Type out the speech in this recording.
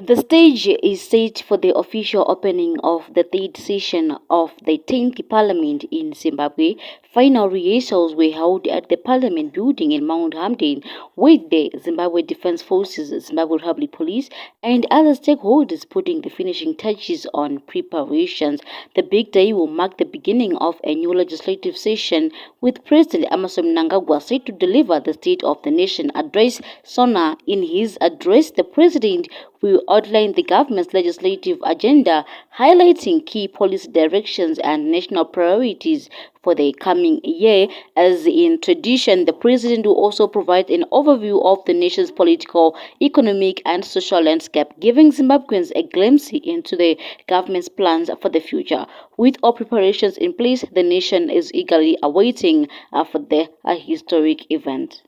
The stage is set for the official opening of the third session of the 10th Parliament in Zimbabwe. Final rehearsals were held at the Parliament building in Mount Hamden, with the Zimbabwe Defence Forces, Zimbabwe Republic Police, and other stakeholders putting the finishing touches on preparations. The big day will mark the beginning of a new legislative session, with President Emmerson Mnangagwa set to deliver the State of the Nation address. SONA. In his address, the President will outline the government's legislative agenda, highlighting key policy directions and national priorities for the coming year. As in tradition, the President will also provide an overview of the nation's political, economic, and social landscape, giving Zimbabweans a glimpse into the government's plans for the future. With all preparations in place, the nation is eagerly awaiting for the historic event.